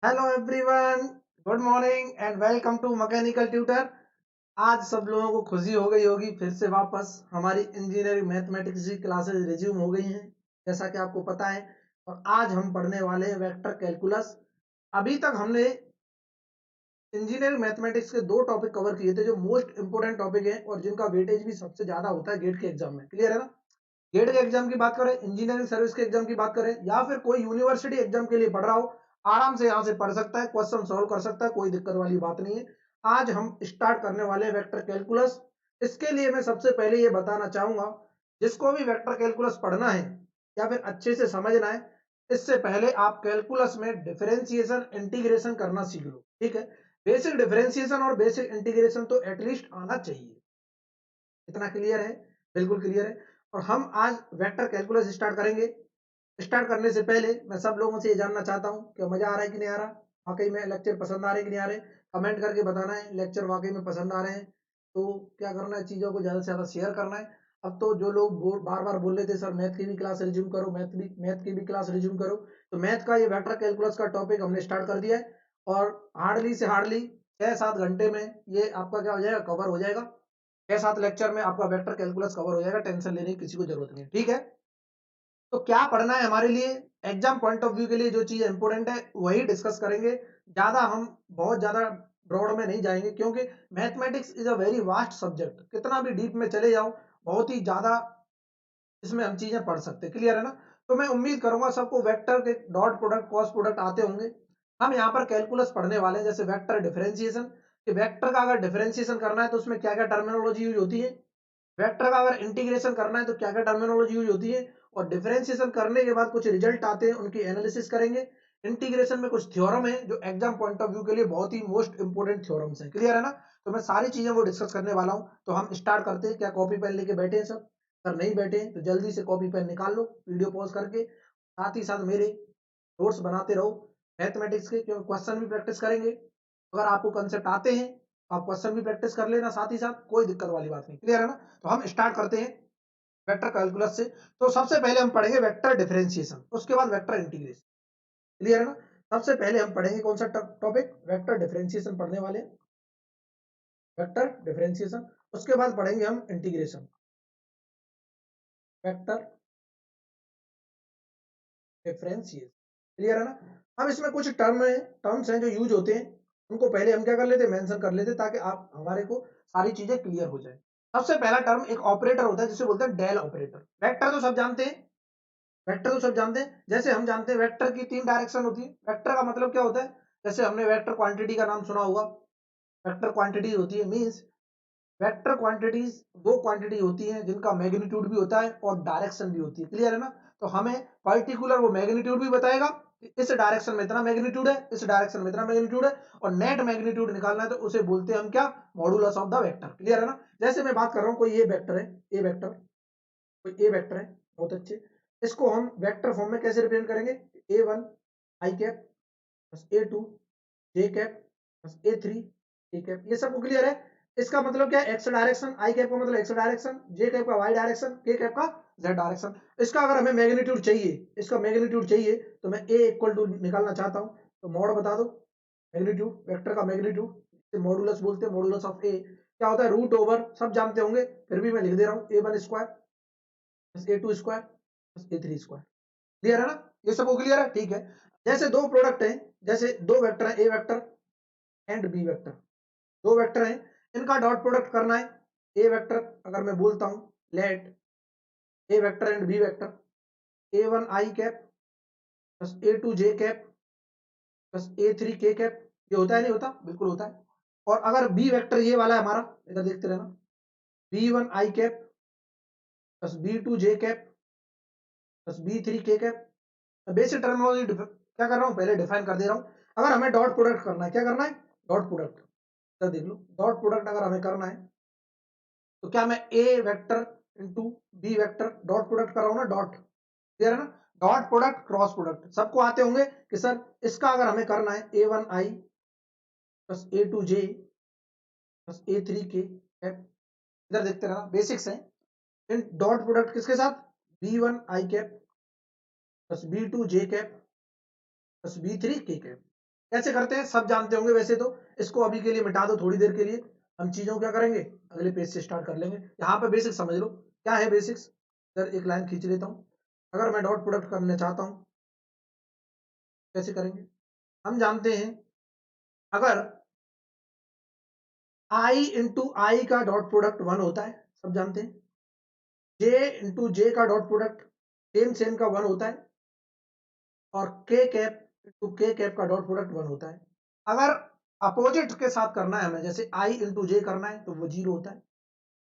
Hello everyone, good morning and welcome to mechanical tutor. आज सब लोगों को खुशी हो गई होगी, फिर से वापस हमारी इंजीनियरिंग मैथमेटिक्स की क्लासेस रिज्यूम हो गई हैं, जैसा कि आपको पता है। और आज हम पढ़ने वाले हैं वेक्टर कैलकुलस। अभी तक हमने इंजीनियरिंग मैथमेटिक्स के दो टॉपिक कवर किए थे जो मोस्ट इंपोर्टेंट टॉपिक है और जिनका वेटेज भी सबसे ज्यादा होता है गेट के एग्जाम में। क्लियर है ना? गेट के एग्जाम की बात करें, इंजीनियरिंग सर्विस के एग्जाम की बात करें, या फिर कोई यूनिवर्सिटी एग्जाम के लिए पढ़ रहा हो, आराम से यहाँ से पढ़ सकता है, क्वेश्चन सॉल्व कर सकता है, कोई दिक्कत वाली बात नहीं है। आज हम स्टार्ट करने वाले हैं वेक्टर कैलकुलस। इसके लिए मैं सबसे पहले ये बताना चाहूंगा, जिसको भी वेक्टर कैलकुलस पढ़ना है या फिर अच्छे से समझना है, इससे पहले आप कैलकुलस में डिफरेंशिएशन इंटीग्रेशन करना सीख लो। ठीक है? बेसिक डिफरेंशिएशन और बेसिक इंटीग्रेशन तो एटलीस्ट आना चाहिए। इतना क्लियर है? बिल्कुल क्लियर है। और हम आज वेक्टर कैलकुलस स्टार्ट करेंगे। स्टार्ट करने से पहले मैं सब लोगों से ये जानना चाहता हूँ कि मजा आ रहा है कि नहीं आ रहा, वाकई में लेक्चर पसंद आ रहे हैं कि नहीं आ रहे। कमेंट करके बताना है लेक्चर वाकई में पसंद आ रहे हैं तो क्या करना है, चीजों को ज्यादा से ज्यादा शेयर करना है। अब तो जो लोग बार बार बोल रहे थे सर मैथ की भी क्लास रिज्यूम करो, मैथ की भी क्लास रिज्यूम करो, तो मैथ का ये वेक्टर कैलकुलस का टॉपिक हमने स्टार्ट कर दिया है। और हार्डली से हार्डली 6-7 घंटे में ये आपका क्या हो जाएगा, कवर हो जाएगा। 6-7 लेक्चर में आपका वेक्टर कैलकुलस कवर हो जाएगा, टेंशन लेने की किसी को जरूरत नहीं है। ठीक है? तो क्या पढ़ना है हमारे लिए, एग्जाम पॉइंट ऑफ व्यू के लिए जो चीज इंपोर्टेंट है वही डिस्कस करेंगे। ज्यादा हम बहुत ज्यादा ब्रॉड में नहीं जाएंगे, क्योंकि mathematics is a very vast subject. कितना भी डीप में चले जाओ, बहुत ही ज्यादा इसमें हम चीजें पढ़ सकते हैं। क्लियर है ना? तो मैं उम्मीद करूंगा सबको वेक्टर के डॉट प्रोडक्ट क्रॉस प्रोडक्ट आते होंगे। हम यहाँ पर कैलकुलस पढ़ने वाले हैं, जैसे वेक्टर डिफरेंशिएशन, कि वेक्टर का अगर डिफरेंशिएशन करना है तो उसमें क्या क्या टर्मिनोलॉजी यूज होती है, वेक्टर का अगर इंटीग्रेशन करना है तो क्या क्या टर्मिनोलॉजी यूज होती है, और डिफरेंशिएशन करने के बाद कुछ रिजल्ट आते हैं उनकी एनालिसिस करेंगे। इंटीग्रेशन में कुछ थ्योरम है जो एग्जाम पॉइंट ऑफ व्यू के लिए बहुत ही मोस्ट इंपोर्टेंट थ्योरम्स हैं। क्लियर है ना? तो मैं सारी चीजें वो डिस्कस करने वाला हूं। तो हम स्टार्ट करते हैं। क्या कॉपी पेन लेके बैठे हैं सब? अगर नहीं बैठे हैं तो जल्दी से कॉपी पेन निकाल लो, वीडियो पॉज करके। साथ ही साथ मेरे नोट्स बनाते रहो मैथमेटिक्स के, क्योंकि क्वेश्चन भी प्रैक्टिस करेंगे। अगर आपको कंसेप्ट आते हैं तो आप क्वेश्चन भी प्रैक्टिस कर लेना साथ ही साथ, कोई दिक्कत वाली बात नहीं। क्लियर है ना? तो हम स्टार्ट करते हैं वेक्टर कैलकुलस से। तो सबसे पहले हम पढ़ेंगे वेक्टर डिफरेंशिएशन, उसके बाद वेक्टर इंटीग्रेशन। क्लियर है ना? सबसे पहले हम पढ़ेंगे कौन सा टॉपिक, वेक्टर डिफरेंशिएशन पढ़ने वाले, वेक्टर डिफरेंशिएशन। उसके बाद पढ़ेंगे हम इंटीग्रेशन, वेक्टर डिफरेंशिएशन। क्लियर है ना? अब इसमें कुछ टर्म्स हैं जो यूज होते हैं, उनको पहले हम क्या कर लेते हैं, मेंशन कर लेते हैं, ताकि आप हमारे को सारी चीजें क्लियर हो जाए। सबसे पहला टर्म एक ऑपरेटर होता है जिसे बोलते हैं डेल ऑपरेटर। वेक्टर तो सब जानते हैं, वेक्टर तो सब जानते हैं। जैसे हम जानते हैं वेक्टर की 3 डायरेक्शन होती है। वेक्टर का मतलब क्या होता है, जैसे हमने वेक्टर क्वांटिटी का नाम सुना होगा। वेक्टर क्वांटिटी होती है, मींस वेक्टर क्वांटिटीज वो क्वांटिटी होती हैं जिनका मैग्नीट्यूड भी होता है और डायरेक्शन भी होती है। क्लियर है ना? तो हमें पर्टिकुलर वो मैग्नीट्यूड भी बताएगा कि इस डायरेक्शन में इतना मैग्नीट्यूड है, इस डायरेक्शन में इतना मैग्नीट्यूड है, और नेट मैग्नीट्यूड निकालना है तो उसे बोलते हैं हम क्या, modulus of the vector. Clear है ना? जैसे मैं बात कर रहा हूँ, कोई ये वेक्टर है, ए वेक्टर, कोई ए वेक्टर है, बहुत अच्छे। इसको हम वेक्टर फॉर्म में कैसे रिप्रेजेंट करेंगे, A1 i cap plus A2 j cap plus A3 k cap. ये सबको क्लियर है? इसका मतलब क्या है, एक्स डायरेक्शन, आई कैप का मतलब एक्स डायरेक्शन, जे कैप का वाई डायरेक्शन, के कैप का जेड डायरेक्शन। इसका अगर हमें मैग्नीट्यूड चाहिए, इसका मैग्नीट्यूड चाहिए, तो मैं ए इक्वल टू निकालना चाहता हूं, तो मॉड बता दो, मैग्नीट्यूड, वेक्टर का मैग्नीट्यूड मॉडुलस बोलते हैं, मॉडुलस ऑफ ए क्या होता है, रूट ओवर, सब जानते होंगे, फिर भी मैं लिख दे रहा हूँ, A1 square plus A2 square plus A3 square. Clear है ना? ये सबको क्लियर है? ठीक है। जैसे दो प्रोडक्ट हैं, जैसे दो वेक्टर है, ए वेक्टर एंड बी वेक्टर, दो वेक्टर हैं, इनका डॉट प्रोडक्ट करना है। ए वेक्टर अगर मैं बोलता हूं, let A vector and B vector, A1 i cap plus A2 j cap plus A3 k cap, ये होता है नहीं होता? बिल्कुल होता है। और अगर बी वेक्टर ये वाला है हमारा, इधर देखते रहना, B1 आई कैप प्लस B2 जे कैप प्लस B3 के कैप। बेसिक टर्मिनोलॉजी क्या कर रहा हूँ, पहले डिफाइन कर दे रहा हूँ। अगर हमें डॉट प्रोडक्ट करना है, क्या करना है, डॉट प्रोडक्ट, तो देख लो, डॉट प्रोडक्ट अगर हमें करना है तो क्या मैं A vector into B vector dot product कर रहा हूं ना, डॉट। क्लियर है ना? डॉट प्रोडक्ट क्रॉस प्रोडक्ट सबको आते होंगे कि सर इसका अगर हमें करना है A1 आई प्लस A2 जे प्लस A3 के, इधर देखते रहना, बेसिक्स हैं। इन डॉट प्रोडक्ट किसके साथ, B1 आई कैप प्लस B2 जे कैप प्लस B3 के कैप। कैसे करते हैं सब जानते होंगे वैसे तो, इसको अभी के लिए मिटा दो थोड़ी देर के लिए, हम चीजों क्या करेंगे अगले पेज से स्टार्ट कर लेंगे। यहाँ पे बेसिक्स समझ लो क्या है बेसिक्स। इधर एक लाइन खींच लेता हूँ। अगर मैं डॉट प्रोडक्ट करना चाहता हूँ कैसे करेंगे, हम जानते हैं अगर i इंटू आई का डॉट प्रोडक्ट 1 होता है, सब जानते हैं। j इंटू जे का डॉट प्रोडक्ट सेम का 1 होता है, और k कैप इंटू के कैप का डॉट प्रोडक्ट 1 होता है। अगर अपोजिट के साथ करना है हमें, जैसे i इंटू जे करना है तो वो 0 होता है।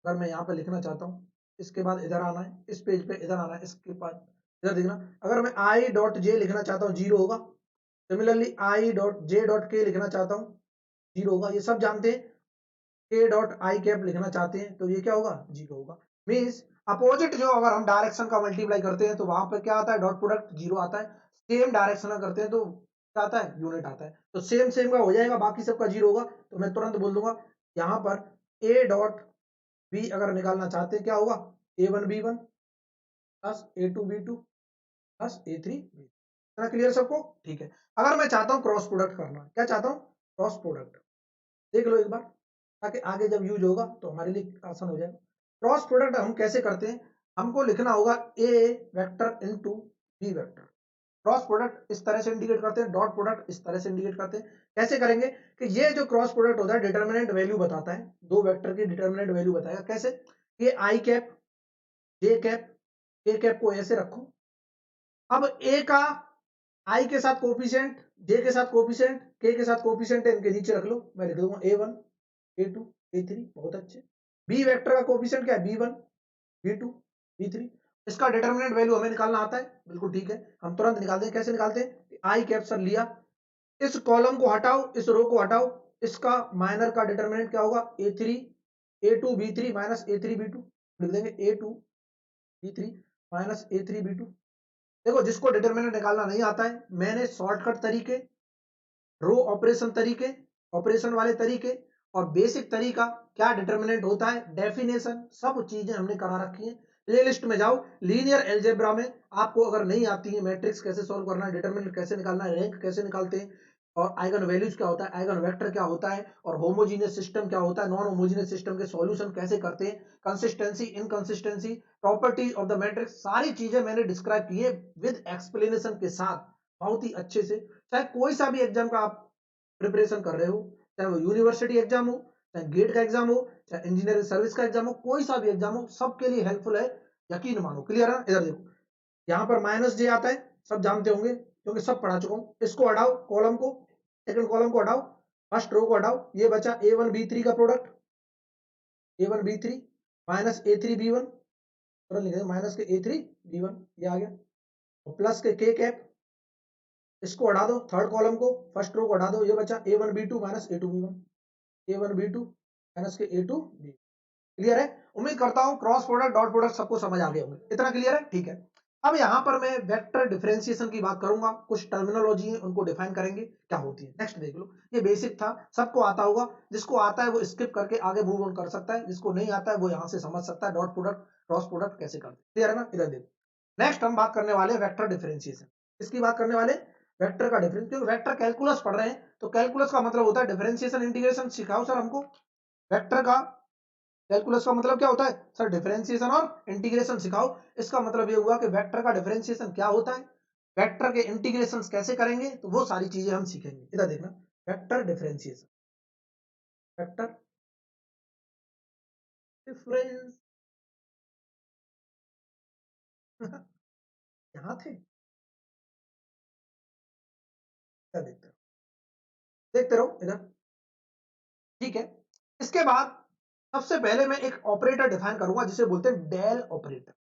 अगर मैं यहाँ पे लिखना चाहता हूँ, इसके बाद इधर आना है, इस पेज पे इधर आना है, इसके बाद इधर देखना, अगर मैं i डॉट जे लिखना चाहता हूँ 0 होगा। Similarly i dot J dot के लिखना चाहता हूँ 0 होगा। ये सब जानते हैं। k डॉट आई कैप लिखना चाहते हैं तो ये क्या होगा 0 होगा। मीन्स अपोजिट जो अगर हम डायरेक्शन का मल्टीप्लाई करते हैं तो वहां पर क्या आता है डॉट प्रोडक्ट 0 आता है। सेम डायरेक्शन में करते हैं तो क्या आता है यूनिट आता है। तो सेम का हो जाएगा, बाकी सबका 0 होगा। तो मैं तुरंत बोल दूंगा यहाँ पर a डॉट b अगर निकालना चाहते हैं क्या होगा a1 b1 plus a2 b2 plus a3 b3। इतना क्लियर सबको, ठीक है। अगर मैं चाहता हूँ क्रॉस प्रोडक्ट करना, क्या चाहता हूँ क्रॉस प्रोडक्ट, देख लो एक बार, ताकि आगे जब यूज होगा तो हमारे लिए आसान हो जाएगा। क्रॉस प्रोडक्ट हम कैसे करते हैं, हमको लिखना होगा a vector into b vector. Cross product इस तरह से इंडिकेट करते हैं, डॉट प्रोडक्ट इस तरह से इंडिकेट करते हैं। कैसे करेंगे कि ये जो क्रॉस प्रोडक्ट होता है डिटर्मिनेंट वैल्यू बताता है, दो वेक्टर की डिटर्मिनेंट वैल्यू बताएगा। कैसे, ये आई कैप जे कैप के कैप को ऐसे रखो। अब ए का आई के साथ कोफिशिएंट, जे के साथ कोफिशिएंट, के साथ कोफिशिएंट है, इनके नीचे रख लो। मैं लिख दूंगा a1 a2 a3, बहुत अच्छे। बी वेक्टर का कोफिशिएंट क्या है b1 b2 b3। इसका डिटरमिनेंट वैल्यू हमें निकालना आता है, बिल्कुल ठीक है, हम तुरंत निकालते हैं। कैसे निकालते हैं, आई कैप सर लिया, इस कॉलम को हटाओ, इस रो को हटाओ, इसका माइनर का डिटरमिनेंट क्या होगा a3 a2 b3 minus a3 b2। लिख देंगे a2 b3 minus a3 b2। देखो जिसको डिटरमिनेंट निकालना नहीं आता है, मैंने शॉर्टकट तरीके, रो ऑपरेशन तरीके, ऑपरेशन वाले तरीके और बेसिक तरीका, क्या डिटरमिनेंट होता है, डेफिनेशन, सब चीजें हमने करा रखी है। प्लेलिस्ट में जाओ, लीनियर एल्जेब्रा में आपको अगर नहीं आती है मैट्रिक्स कैसे सॉल्व करना है, डिटरमिनेंट कैसे निकालना है, रैंक कैसे निकालते हैं, और आइगन वैल्यूज क्या होता है, आइगन वेक्टर क्या होता है, और होमोजीनियस सिस्टम क्या होता है, नॉन होमोजीनियस सिस्टम के सॉल्यूशन कैसे करते हैं, consistency inconsistency, properties of the matrix, सारी चीजें मैंने डिस्क्राइब की है विद एक्सप्लेनेशन के साथ, बहुत ही अच्छे से। चाहे कोई सा भी एग्जाम का आप प्रिपरेशन कर रहे हो, चाहे वो यूनिवर्सिटी एग्जाम हो, चाहे गेट का एग्जाम हो, चाहे इंजीनियरिंग सर्विस का एग्जाम हो, कोई सा भी एग्जाम हो, सबके लिए हेल्पफुल है, यकीन मानो। क्लियर है, इधर देखो, यहाँ पर माइनस जे आता है, सब जानते होंगे क्योंकि सब पढ़ा चुका हूँ। इसको हटाओ, कॉलम को, सेकंड कॉलम को हटाओ, फर्स्ट रो को हटाओ, ये बचा a1 b3 का product, a1 b3 minus a3 b1, तुरंत लिख देंगे माइनस के a3 b1, ये आ गया, और प्लस के k कैप, इसको हटा दो, थर्ड कॉलम को, फर्स्ट रो को हटा दो, ये बचा a1 b2 minus a2 b1, a1 b2 minus के a2 b। क्लियर है, उम्मीद करता हूं क्रॉस प्रोडक्ट डॉट प्रोडक्ट सबको समझ आ गए होंगे। इतना क्लियर है, ठीक है। अब यहां पर मैं वेक्टर डिफरेंशिएशन की बात करूंगा, कुछ टर्मिनोलॉजी है उनको डिफाइन करेंगे क्या होती है। नेक्स्ट देख लो, ये बेसिक था, सबको आता होगा, जिसको आता है वो स्किप करके आगे मूव ऑन कर सकता है, जिसको नहीं आता है वो यहां से समझ सकता है डॉट प्रोडक्ट क्रॉस प्रोडक्ट कैसे करते हैं। क्लियर है ना, इधर देखो। नेक्स्ट हम बात करने वाले वेक्टर डिफरेंशिएशन। इसकी बात करने वाले वेक्टर का डिफरेंस, क्योंकि वेक्टर कैलकुलस पढ़ रहे हैं तो कैलकुलस का मतलब होता है डिफरेंशिएशन इंटीग्रेशन। सिखाओ सर हमको वेक्टर का, कैलकुलस का मतलब क्या होता है सर, डिफरेंशिएशन और इंटीग्रेशन सिखाओ। इसका मतलब ये हुआ कि वेक्टर का डिफरेंशिएशन क्या होता है, वेक्टर के इंटीग्रेशंस कैसे करेंगे, तो वो सारी चीजें हम सीखेंगे। इधर देखना, वेक्टर डिफरेंशिएशन, वेक्टर डिफरेंस यहाँ थे, क्या देखते रहो इधर, ठीक है। इसके बाद सबसे पहले मैं एक ऑपरेटर डिफाइन करूंगा जिसे बोलते हैं डेल ऑपरेटर।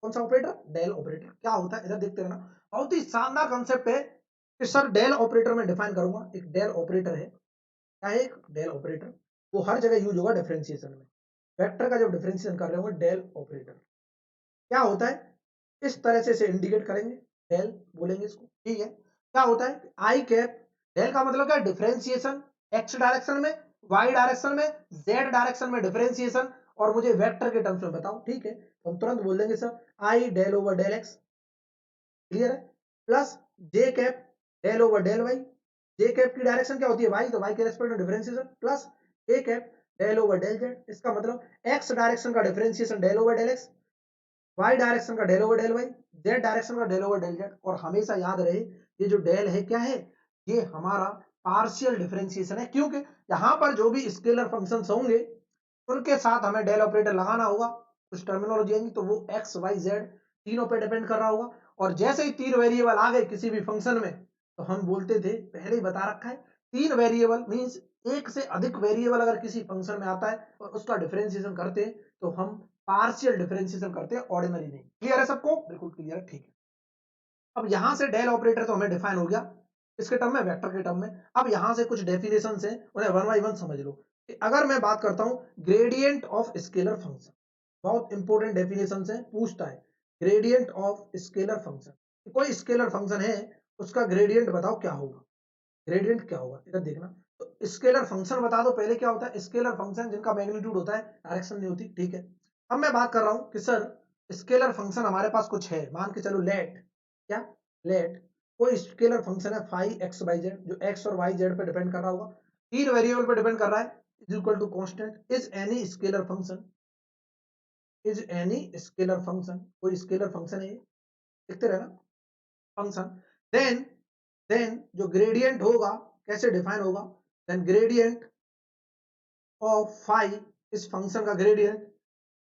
कौन सा ऑपरेटर, डेल ऑपरेटर। क्या होता है इधर देखते रहना, बहुत ही शानदार कंसेप्ट है कि सर डेल ऑपरेटर में डिफाइन करूंगा। एक डेल ऑपरेटर है, क्या है एक डेल ऑपरेटर, वो हर जगह यूज होगा डिफरेंशिएशन में। वेक्टर का जब डिफरेंशिएशन कर रहे होंगे, डेल ऑपरेटर क्या होता है, इस तरह से इसे इंडिकेट करेंगे, डेल बोलेंगे इसको, ठीक है। क्या होता है आई कैप, डेल का मतलब क्या, डिफरेंशिएशन एक्स डायरेक्शन में, वाई डायरेक्शन में, जेड डायरेक्शन में डिफरेंशिएशन, और मुझे वेक्टर के टर्म्स में बताओ, ठीक है। तो हम तुरंत बोल देंगे sir I del over del X, clear है, प्लस जे cap del over del Y, J cap की डायरेक्शन क्या होती है वाई, तो वाई के रेस्पेक्ट में differentiation plus A cap del over del Z. इसका मतलब एक्स डायरेक्शन का differentiation del over del X, Y direction का del over del Y, Z direction का डेल ओवर डेल जेड। और हमेशा याद रहे ये जो डेल है क्या है, ये हमारा पार्शियल डिफरेंशिएशन है, क्योंकि यहाँ पर जो भी स्केलर फंक्शंस होंगे उनके साथ हमें डेल ऑपरेटर लगाना होगा। कुछ टर्मिनोलॉजी आएंगी तो वो एक्स वाई जेड तीनों पे डिपेंड कर रहा होगा। और जैसे ही तीन वेरिएबल आ गए किसी भी फंक्शन में, तो हम बोलते थे, पहले ही बता रखा है, तीन वेरिएबल मींस एक से अधिक वेरिएबल अगर किसी फंक्शन में आता है और उसका डिफरेंशिएशन करते हैं तो हम पार्शियल डिफरेंशिएशन करते हैं, ऑर्डिनरी नहीं। क्लियर है सबको? बिल्कुल क्लियर है, ठीक है। अब यहां से डेल ऑपरेटर तो हमें डिफाइन हो गया इसके टर्म में, वेक्टर के टर्म में। अब यहां से कुछ डेफिनेशन है, उन्हें वन बाई वन समझ लो। अगर मैं बात करता हूं ग्रेडियंट ऑफ स्केलर फंक्शन, बहुत इंपॉर्टेंट डेफिनेशन है, पूछता है ग्रेडियंट ऑफ स्केलर फंक्शन। कोई स्केलर फंक्शन है उसका ग्रेडियंट बताओ क्या होगा, ग्रेडियंट क्या होगा, इधर देखना। तो स्केलर फंक्शन बता दो पहले क्या होता है। स्केलर फंक्शन जिनका मैग्नीट्यूड होता है, डायरेक्शन नहीं होती, ठीक है। अब मैं बात कर रहा हूं कि सर स्केलर फंक्शन हमारे पास कुछ है, मान के चलो लेट, क्या लेट कोई स्केलर फंक्शन है फाइव एक्स बाई जेड, जो एक्स और वाई जेड पे डिपेंड कर रहा होगा, तीन वेरिएबल पे डिपेंड कर रहा है, is equal to constant. Is any scalar function, is any scalar function, कोई स्केलर फंक्शन है, लिखते रहना फंक्शन। देन जो ग्रेडियंट होगा कैसे डिफाइन होगा, देन ग्रेडियंट ऑफ फाइव, इस फंक्शन का gradient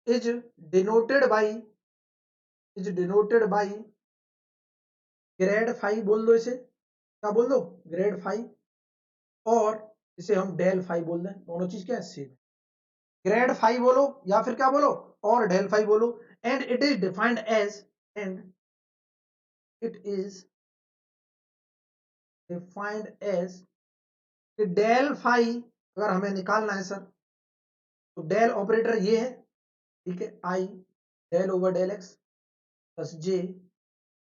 is denoted by, is denoted by grade five, बोल दो इसे, क्या बोल दो, ग्रेड फाइव। और इसे हम डेल फाइव बोल दें, दोनों चीज क्या है सेम, ग्रेड फाइव बोलो या फिर क्या बोलो और डेल फाइव बोलो। And it is defined as, and it is defined as कि डेल फाइव अगर हमें निकालना है सर, तो डेल ऑपरेटर ये है, ठीक है, I del over del X plus J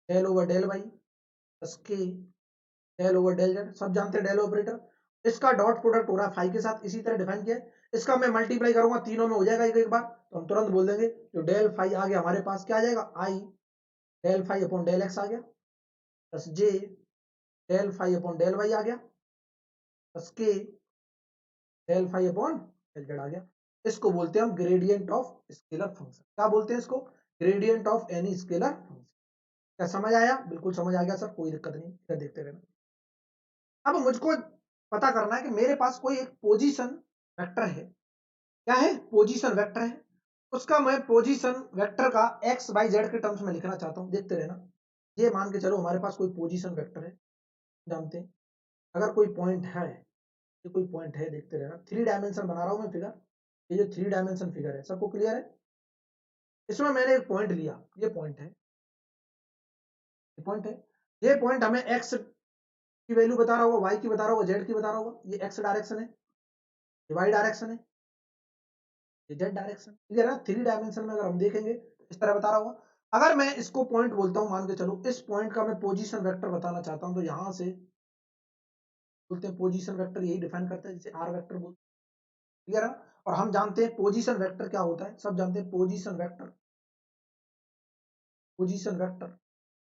del over del Y plus K del over del Z, सब जानते हैं डेल ऑपरेटर। इसका डॉट प्रोडक्ट हो रहा है फाइव के साथ, इसी तरह डिफाइन किया है। इसका मैं मल्टीप्लाई करूंगा तीनों में हो जाएगा एक एक बार, तो हम तुरंत बोल देंगे जो डेल फाइव आ गया हमारे पास क्या आ जाएगा, I del five upon del X आ गया plus J del five upon del Y आ गया plus K del five upon del Z आ गया। इसको बोलते हैं हम ग्रेडियंट ऑफ स्केलर फंक्शन। क्या बोलते हैं इसको, gradient of any scalar function. क्या समझ आया? बिल्कुल समझ आ गया सर, कोई दिक्कत नहीं, इधर देखते रहना। अब मुझको पता करना है कि मेरे पास कोई एक पोजीशन वेक्टर है, क्या है, पोजीशन वेक्टर है, उसका मैं पोजीशन वेक्टर का एक्स वाई जेड के टर्म्स में लिखना चाहता हूं। देखते रहना, ये मान के चलो हमारे पास कोई पोजीशन वेक्टर है, जानते हैं अगर कोई पॉइंट है, ये कोई पॉइंट है, देखते रहना, थ्री डायमेंशन बना रहा हूं मैं फिगर, ये जो थ्री डायमेंशन फिगर है सबको क्लियर है। इसमें मैंने एक पॉइंट लिया, ये पॉइंट है, ये पॉइंट है, ये पॉइंट हमें एक्स की वैल्यू बता रहा होगा, वाई की बता रहा होगा, जेड की बता रहा होगा। ये एक्स डायरेक्शन है, ये वाई डायरेक्शन है, ये जेड डायरेक्शन, क्लियर है। थ्री डायमेंशन में अगर हम देखेंगे इस तरह बता रहा होगा। अगर मैं इसको पॉइंट बोलता हूं, मान के चलो इस पॉइंट का मैं पोजीशन वेक्टर बताना चाहता हूं, तो यहां से बोलते हैं पोजीशन वेक्टर, यही डिफाइन करता है जिसे आर वेक्टर बोलते हैं, क्लियर है। और हम जानते हैं पोजीशन वेक्टर क्या होता है, सब जानते हैं पोजीशन वेक्टर, पोजीशन वेक्टर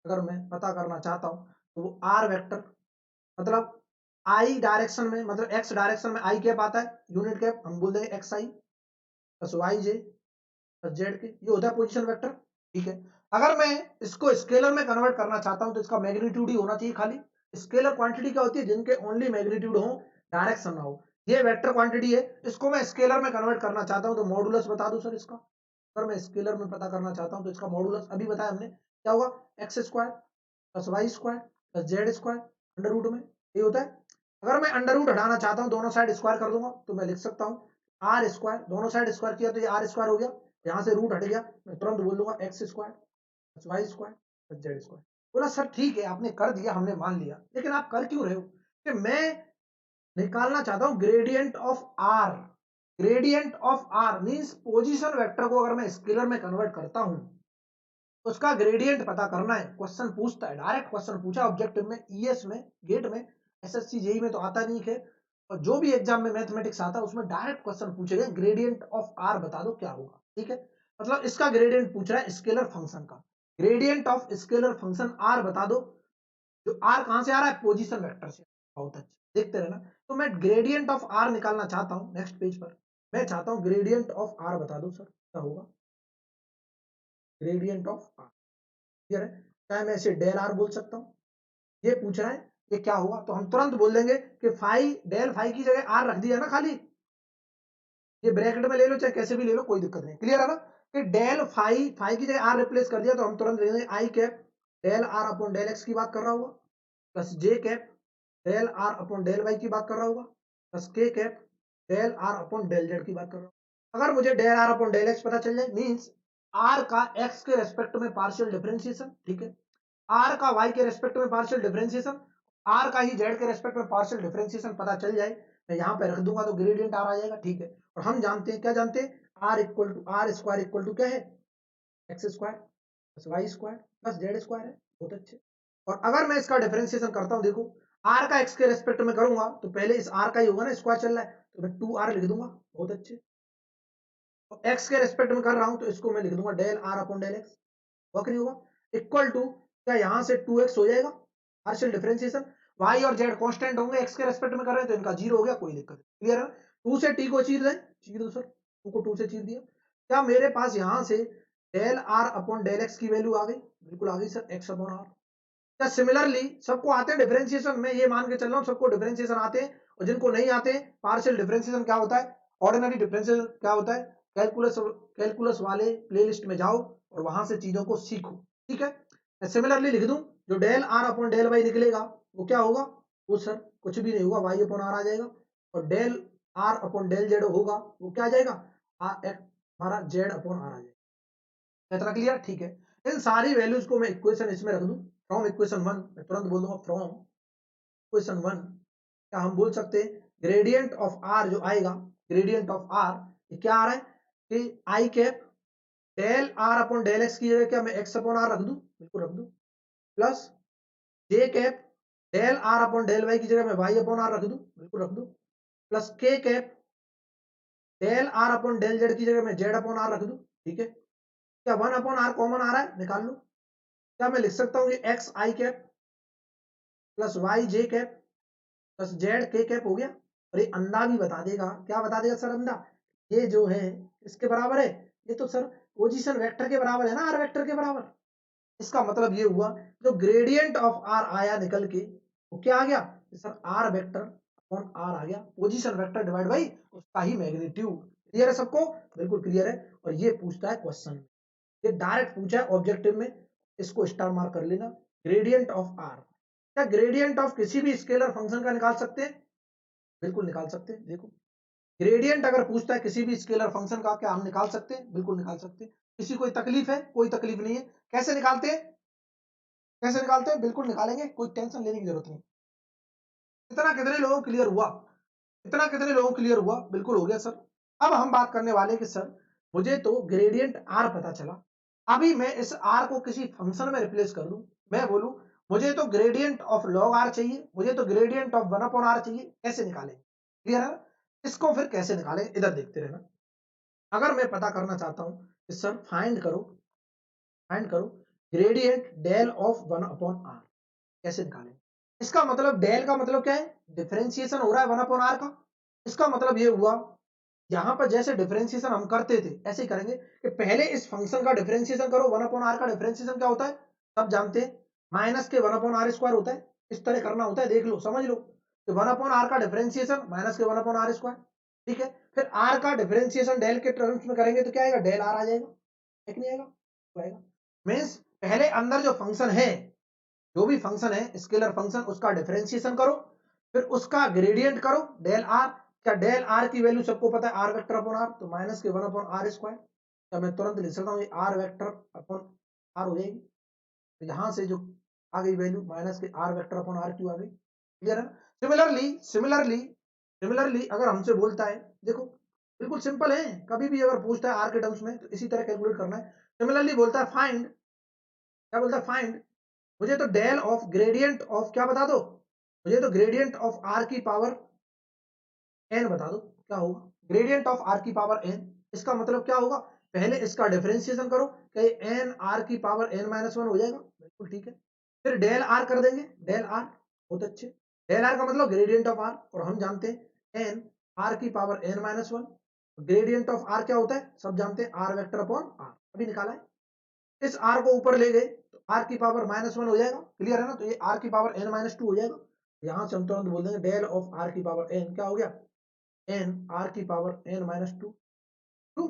अगर मैं पता करना चाहता हूं तो वो आर वेक्टर, मतलब आई डायरेक्शन में, मतलब एक्स डायरेक्शन में आई कैप आता है, यूनिट कैप, हम बोल देंगे एक्स आई प्लस वाई जे प्लस जेड के, ये होता है पोजीशन वेक्टर, ठीक है। अगर मैं इसको स्केलर में कन्वर्ट करना चाहता हूं तो इसका मैग्नीट्यूड ही होना चाहिए खाली। स्केलर क्वांटिटी क्या होती है, जिनके ओनली मैग्नीट्यूड हो, डायरेक्शन ना हो। ये वेक्टर क्वांटिटी है, इसको मैं स्केलर में कन्वर्ट करना चाहता हूं तो मॉडुलस बता दो सर इसका। अगर मैं स्केलर में पता करना चाहता हूं तो इसका मॉडुलस अभी बताया हमने क्या होगा, x square plus y square plus z square under root में, ये होता है। अगर मैं अंडर रूट हटाना चाहता हूं, दोनों साइड स्क्वायर कर दूंगा, तो मैं लिख सकता हूं आर स्क्वायर, दोनों साइड स्क्वायर किया तो ये आर स्क्वायर हो गया, यहाँ से रूट हट गया, मैं तुरंत बोल दूंगा x square plus y square plus z square. बोला सर ठीक है आपने कर दिया, हमने मान लिया, लेकिन आप कर क्यों रहे हो, कि मैं निकालना चाहता हूं gradient of r. Gradient of r means position vector को अगर मैं स्केलर में कन्वर्ट करता हूं, उसका ग्रेडियंट पता करना है। क्वेश्चन पूछता है, डायरेक्ट क्वेश्चन पूछा ऑब्जेक्टिव में, ईएस में, गेट में, एसएससी जेई में तो आता नहीं है, और जो भी एग्जाम में मैथमेटिक्स आता है उसमें डायरेक्ट क्वेश्चन पूछे गए ग्रेडियंट ऑफ आर बता दो क्या होगा, ठीक है। मतलब इसका ग्रेडियंट पूछ रहा है स्केलर फंक्शन का, gradient of scalar function r बता दो। जो आर कहां से आ रहा है, पोजीशन वेक्टर से, बहुत अच्छा, देखते रहना। तो मैं ग्रेडियंट ऑफ आर निकालना चाहता हूँ नेक्स्ट पेज पर। मैं चाहता हूँ ग्रेडियंट ऑफ आर बता दो सर क्या होगा, ग्रेडियंट ऑफ आर क्लियर है। चाहे मैं इसे डेल आर बोल सकता हूँ, ये पूछ रहा है कि क्या होगा, तो हम तुरंत बोल देंगे कि फाई, डेल फाई की जगह आर रख दिया ना खाली, ये ब्रैकेट में ले लो चाहे कैसे भी ले लो कोई दिक्कत नहीं, क्लियर है ना। कि डेल फाई, फाई की जगह आर रिप्लेस कर दिया तो हम तुरंत ले लेंगे I cap del are upon del x की बात कर रहा होगा, plus J cap del are upon del Y की बात कर रहा होगा, प्लस के cap del are upon del Z की बात कर रहा होगा। अगर मुझे del are upon del X पता चल जाए, मीन्स आर का एक्स के रेस्पेक्ट में पार्शियल डिफरेंशिएशन, ठीक है, आर का वाई के रेस्पेक्ट में पार्शियल डिफरेंशिएशन, आर का ही जेड के रेस्पेक्ट में पार्शियल डिफरेंशिएशन पता चल जाए, मैं यहाँ पे रख दूंगा तो ग्रेडियंट आर आ जाएगा, ठीक है। और हम जानते हैं, क्या जानते हैं, r equal to r square equal to क्या है, x square plus y square plus z square है, बहुत अच्छे। और अगर मैं इसका डिफरेंशिएशन करता हूँ, देखो आर का एक्स के रेस्पेक्ट में करूंगा तो पहले इस आर का ही होगा ना, स्क्वायर चल रहा है तो मैं 2r लिख दूंगा, बहुत अच्छे। और एक्स के रेस्पेक्ट में कर रहा हूं तो इसको मैं लिख दूंगा del are upon del x, work नहीं होगा, इक्वल टू क्या यहां से 2x हो जाएगा पार्शियल डिफरेंशिएशन, y और z कांस्टेंट होंगे, x के रेस्पेक्ट में कर रहे हैं तो इनका जीरो हो गया, कोई दिक्कत नहीं, क्लियर है। 2 से t को चीर दें, चीर दो सर, 2 को 2 से चीर दिया, क्या मेरे पास यहां से del are upon del x की वैल्यू आ गई, बिल्कुल आ गई सर, एक्स अपॉन आर। क्या सिमिलरली सबको आते हैं डिफरेंशिएशन, मैं ये मान के चल रहा हूँ सबको डिफरेंशिएशन आते हैं, और जिनको नहीं आते पार्शियल डिफरेंशिएशन क्या होता है, ऑर्डिनरी डिफरेंशिएशन क्या होता है, कैलकुलस, कैलकुलस वाले प्लेलिस्ट में जाओ और वहां से चीजों को सीखो, ठीक है। मैं सिमिलरली लिख दूं, जो del are upon del y निकलेगा वो क्या होगा, वो सर कुछ भी नहीं होगा, वाई अपॉन आर आ जाएगा, और del are upon del z होगा वो क्या आ जाएगा, हमारा जेड अपॉन आर आ जाएगा, इतना क्लियर, ठीक है। इन सारी वैल्यूज को मैं इक्वेशन इसमें रख दूं, फ्रॉम इक्वेशन 1 मैं तुरंत बोल दूंगा फ्रॉम इक्वेशन 1, क्या हम बोल सकते हैं ग्रेडियंट ऑफ आर जो आएगा, ग्रेडियंट ऑफ आर ये क्या आ रहा है कि I cap del are upon del x की जगह क्या मैं एक्स अपॉन आर रख दूं, बिल्कुल रख दूं, plus J cap del are upon del Y की जगह मैं वाई अपॉन आर रख दूं, बिल्कुल रख दूं, प्लस के cap del are upon del Z की जगह मैं जेड अपॉन आर रख दूं, ठीक है। क्या 1 अपॉन आर कॉमन आ रहा है, निकाल लो, क्या मैं लिख सकता हूँ कि एक्स आई cap plus Y J cap plus Z के कैप हो गया, और ये अंडा भी बता देगा, क्या बता देगा सर अंडा, ये जो है इसके बराबर है, ये तो सर पोजीशन वेक्टर के बराबर है ना, आर वेक्टर के बराबर। इसका मतलब ये हुआ जो ग्रेडियंट ऑफ आर आया निकल के वो क्या आ गया sir, R vector upon R आ गया, पोजीशन वेक्टर डिवाइड बाई उसका ही मैग्नीट्यूड, क्लियर है सबको, बिल्कुल क्लियर है। और ये पूछता है क्वेश्चन, ये डायरेक्ट पूछा है ऑब्जेक्टिव में, इसको स्टार मार्क कर लेना, ग्रेडियंट ऑफ आर। क्या ग्रेडियंट ऑफ किसी भी स्केलर फंक्शन का निकाल सकते हैं, बिल्कुल निकाल सकते हैं, देखो ग्रेडियंट अगर पूछता है किसी भी स्केलर फंक्शन का, क्या हम निकाल सकते हैं, बिल्कुल निकाल सकते हैं, किसी कोई तकलीफ है, कोई तकलीफ नहीं है, कैसे निकालते हैं, कैसे निकालते हैं, बिल्कुल निकालेंगे, कोई टेंशन लेने की जरूरत नहीं। इतना कितने लोगों को क्लियर हुआ, इतना कितने लोगों को क्लियर हुआ, बिल्कुल हो गया सर। अब हम बात करने वाले कि सर मुझे तो ग्रेडियंट आर पता चला, अभी मैं इस आर को किसी फंक्शन में रिप्लेस कर दूं, मैं बोलूं मुझे तो ग्रेडियंट ऑफ लॉग आर चाहिए, मुझे तो ग्रेडियंट ऑफ 1 अपॉन आर चाहिए, कैसे निकालें, क्लियर है। इसको फिर कैसे निकालें, इधर देखते रहना। अगर मैं पता करना चाहता हूं कि सर फाइंड करो gradient del of 1 upon r, कैसे निकालें, इसका मतलब डेल का मतलब क्या है, डिफरेंशिएशन हो रहा है 1 अपॉन आर का, इसका मतलब ये हुआ यहां पर जैसे डिफरेंशिएशन हम करते थे ऐसे ही करेंगे कि पहले इस फंक्शन का डिफरेंशिएशन करो, 1 अपॉन आर का डिफरेंशिएशन क्या होता है सब जानते हैं, माइनस के 1 अपॉन आर स्क्वायर होता है, इस तरह करना होता है, देख लो समझ लो कि 1 अपॉन आर का डिफरेंशिएशन माइनस के 1 अपॉन आर स्क्वायर, ठीक है। फिर आर का डिफरेंशिएशन डेल के टर्म्स में करेंगे तो क्या आएगा, डेल आर आ जाएगा, एक नहीं आएगा, तो आएगा। मींस पहले अंदर जो फंक्शन है, जो भी फंक्शन है स्केलर फंक्शन, उसका डिफरेंशिएशन करो, फिर उसका ग्रेडियंट करो डेल आर, क्या डेल आर की वैल्यू सबको पता है आर वेक्टर अपॉन आर, तो माइनस के 1 अपॉन आर स्क्वायर, क्या मैं तुरंत लिख सकता हूँ आर वेक्टर अपॉन आर हो जाएगी, तो यहां से जो आ गई value minus K R vector upon R Q आ गई, क्लियर है। सिमिलरली अगर हमसे बोलता है, देखो बिल्कुल सिंपल है, कभी भी अगर पूछता है आर के टर्म्स में तो इसी तरह कैलकुलेट करना है। सिमिलरली बोलता है फाइंड, क्या बोलता है फाइंड, मुझे तो डेल ऑफ ग्रेडियंट ऑफ क्या बता दो, मुझे तो ग्रेडियंट ऑफ आर की पावर एन बता दो, क्या होगा ग्रेडियंट ऑफ आर की पावर एन, इसका मतलब क्या होगा, पहले इसका डिफरेंशिएशन करो, क्या एन आर की पावर एन माइनस वन हो जाएगा, बिल्कुल ठीक है। फिर डेल आर कर देंगे, डेल आर, बहुत अच्छे, डेल आर का मतलब ग्रेडियंट ऑफ आर, और हम जानते हैं एन आर की power n minus one. Gradient of r क्या होता है, सब जानते हैं, आर वेक्टर अपॉन आर, अभी निकाला है। इस आर को ऊपर ले गए तो आर की पावर माइनस वन हो जाएगा, क्लियर है ना, तो ये आर की पावर एन माइनस टू हो जाएगा। यहां से हम तुरंत बोल देंगे डेल ऑफ आर की पावर एन क्या हो गया, एन आर की power n minus two, two,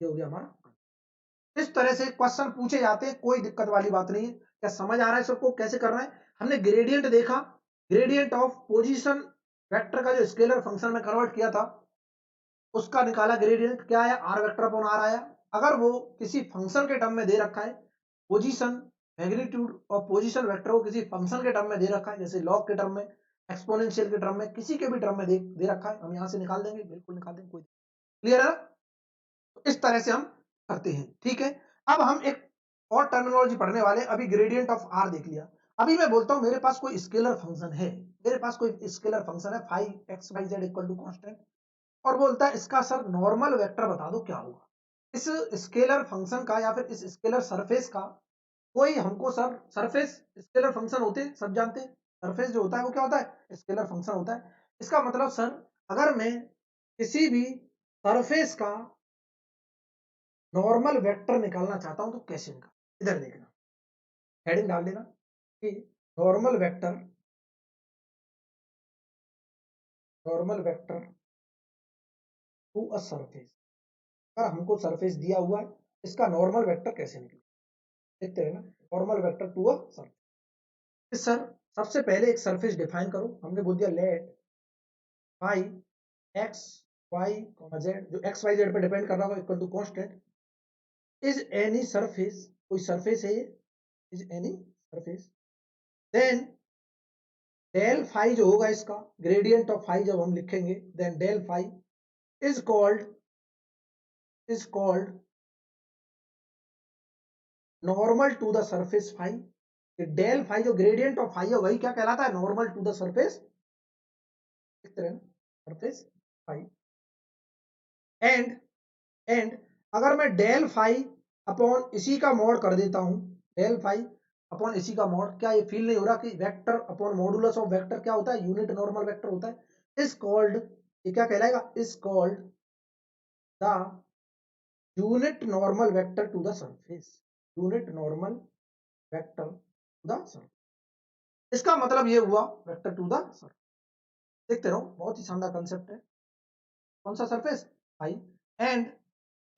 ये हो गया हमारा। इस तरह से क्वेश्चन पूछे जाते हैं, कोई दिक्कत वाली बात नहीं है। क्या समझ आ रहा है सबको कैसे करना है? हमने ग्रेडियंट देखा, ग्रेडियंट ऑफ पोजीशन वेक्टर का जो स्केलर फंक्शन में कन्वर्ट किया था, उसका निकाला ग्रेडियंट, क्या आया, आर वेक्टर अपॉन आर आया। अगर वो किसी फंक्शन के टर्म में दे रखा है, पोजीशन मैग्नीट्यूड और पोजीशन वेक्टर को किसी फंक्शन के टर्म में दे रखा है, जैसे लॉग के टर्म में, एक्सपोनेंशियल के टर्म में, किसी के भी टर्म में दे रखा है, हम यहां से निकाल देंगे, बिल्कुल निकाल देंगे, कोई, क्लियर है ना? तो इस तरह से हम करते हैं, ठीक है। अब हम एक और टर्मिनोलॉजी पढ़ने वाले, अभी ग्रेडियंट ऑफ आर देख लिया। अभी मैं बोलता हूं मेरे पास कोई स्केलर फंक्शन है, मेरे पास कोई स्केलर फंक्शन है five x y z equal to constant, और बोलता है इसका सर नॉर्मल वेक्टर बता दो क्या होगा। इस स्केलर फंक्शन का या फिर इस स्केलर सरफेस का कोई हमको, सर सरफेस स्केलर फंक्शन होते हैं, सब जानते हैं, सरफेस जो होता है वो क्या होता है, स्केलर फंक्शन होता है। इसका मतलब सर अगर मैं किसी भी सरफेस का नॉर्मल वेक्टर निकालना चाहता हूं तो कैसे निकाल, इधर देखना, हेडिंग डाल देना कि normal vector, normal vector to a surface. अगर हमको सरफेस दिया हुआ है, इसका नॉर्मल वेक्टर कैसे निकले, देखते हैं ना। Normal vector to a surface, sir सबसे पहले एक सरफेस डिफाइन करो, हमने बोल दिया let phi x y z, जो एक्स वाई जेड पे डिपेंड कर रहा होगा, equal to constant is any surface, कोई सरफेस है ये, is any surface, then del phi जो होगा इसका ग्रेडियंट ऑफ फाई जब हम लिखेंगे, then del phi is called normal to the surface phi. Del phi जो ग्रेडियंट ऑफ फाई है वही क्या कहलाता है, नॉर्मल टू द सरफेस, इस तरह सरफेस फाई। एंड एंड अगर मैं डेल फाई अपॉन इसी का मॉड कर देता हूं, डेल फाई अपॉन इसी का मॉड, क्या ये फील नहीं हो रहा कि vector upon modulus of vector क्या होता है, यूनिट नॉर्मल वेक्टर होता है, इज कॉल्ड, ये क्या कहलाएगा, is called the unit normal vector to the surface, unit normal vector to the surface. इसका मतलब ये हुआ वेक्टर टू द सरफेस, देखते रहो, बहुत ही शानदार कंसेप्ट है। कौन सा surface, phi, and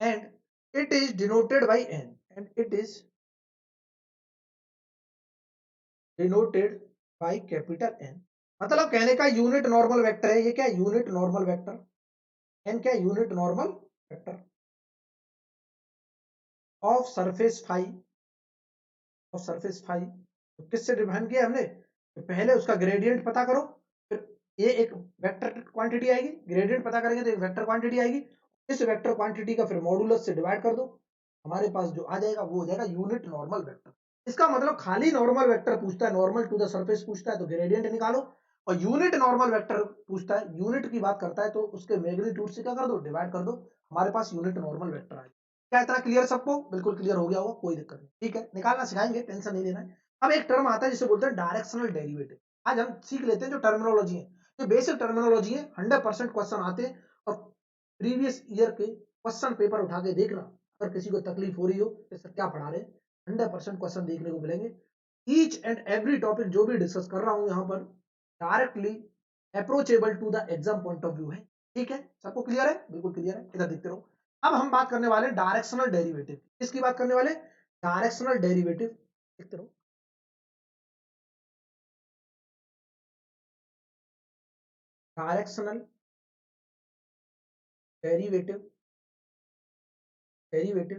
and it is denoted by n, and it is denoted by capital N. मतलब कहने का यूनिट नॉर्मल वेक्टर है, ये क्या यूनिट नॉर्मल वेक्टर, एन क्या unit normal vector of surface phi, of surface phi. तो किससे define किया हमने, तो पहले उसका ग्रेडियंट पता करो, फिर ये एक वेक्टर क्वांटिटी आएगी, ग्रेडियंट पता करेंगे तो एक वेक्टर क्वांटिटी आएगी, इस वेक्टर क्वांटिटी का फिर मॉडुलस से डिवाइड कर दो, हमारे पास जो आ जाएगा वो हो जाएगा यूनिट नॉर्मल वेक्टर। इसका मतलब खाली नॉर्मल वेक्टर पूछता है, नॉर्मल टू द सरफेस पूछता है तो ग्रेडियंट निकालो, और यूनिट नॉर्मल वेक्टर पूछता है, यूनिट की बात करता है तो उसके मैग्नीट्यूड से क्या कर दो, डिवाइड कर दो, हमारे पास यूनिट नॉर्मल वेक्टर आएगा। क्या इतना क्लियर सबको, बिल्कुल क्लियर हो गया होगा, कोई दिक्कत नहीं, ठीक है, निकालना सिखाएंगे, टेंशन नहीं लेना है। अब एक टर्म आता है जिसे बोलते हैं डायरेक्शनल डेरिवेटिव, आज हम सीख लेते हैं जो टर्मिनोलॉजी है, ये बेसिक टर्मिनोलॉजी है, 100% क्वेश्चन आते हैं, और प्रीवियस ईयर के क्वेश्चन पेपर उठा के देखना, अगर किसी को तकलीफ हो रही हो तो सर क्या पढ़ा रहे हैं, 100% क्वेश्चन देखने को मिलेंगे। ईच एंड एवरी टॉपिक जो भी डिस्कस कर रहा हूं यहाँ पर directly approachable to the exam point of view है, ठीक है, सबको क्लियर है, बिल्कुल क्लियर है, इधर देखते रहो। अब हम बात करने वाले डायरेक्शनल डेरिवेटिव, किसकी बात करने वाले, डायरेक्शनल डेरिवेटिव, देखते रहो। Directional derivative, derivative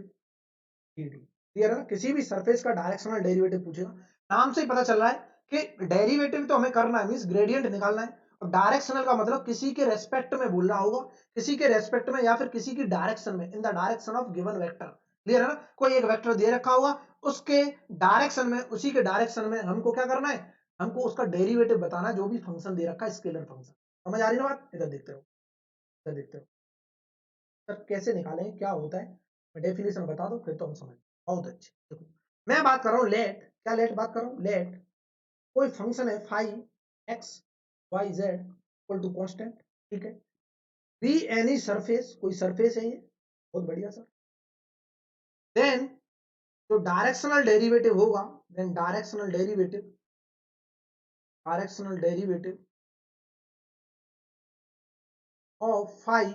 D, clear है ना, किसी भी सरफेस का डायरेक्शनल डेरिवेटिव पूछेगा, नाम से ही पता चल रहा है कि डेरिवेटिव तो हमें करना है, मींस ग्रेडियंट निकालना है, और डायरेक्शनल का मतलब किसी के रेस्पेक्ट में बोल रहा होगा, किसी के रेस्पेक्ट में या फिर किसी की डायरेक्शन में, in the direction of given vector, clear है ना, कोई एक वेक्टर दे रखा होगा, उसके डायरेक्शन में, उसी के डायरेक्शन में हमको क्या करना है, हमको उसका डेरिवेटिव बताना है, जो भी फंक्शन दे रखा है, स्केलर फंक्शन, समझ आ रही ना बात, इधर देखते रहो, इधर देखते रहो, सर कैसे निकालें, क्या होता है, मैं डेफिनेशन बता दो फिर तो हम समझ, बहुत अच्छे, देखो मैं बात कर रहा हूँ लेट, क्या लेट बात कर रहा हूँ, लेट कोई फंक्शन है phi x y z equal to constant, ठीक है। बी एनी सरफेस, कोई सरफेस है ये, बहुत बढ़िया सर। देन जो डायरेक्शनल डेरिवेटिव होगा, then directional derivative of phi